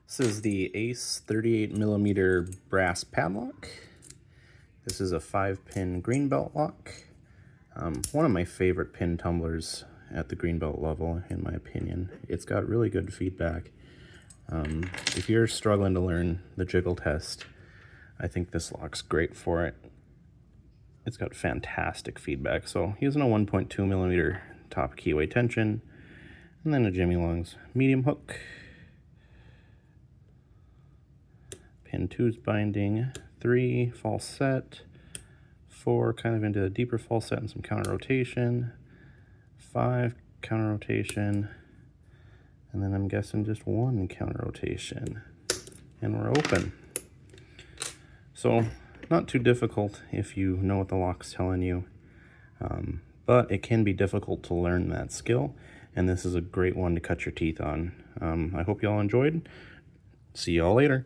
This is the Ace 38mm brass padlock. This is a 5-pin greenbelt lock. One of my favorite pin tumblers at the greenbelt level, in my opinion. It's got really good feedback. If you're struggling to learn the jiggle test, I think this lock's great for it. It's got fantastic feedback. So using a 1.2mm top keyway tension, and then a Jimmy Long's medium hook. Pin 2's binding, 3 false set, 4 kind of into a deeper false set and some counter rotation, 5 counter rotation, and then I'm guessing just 1 counter rotation, and we're open. So not too difficult if you know what the lock's telling you, but it can be difficult to learn that skill, and this is a great one to cut your teeth on. I hope you all enjoyed. See y'all later.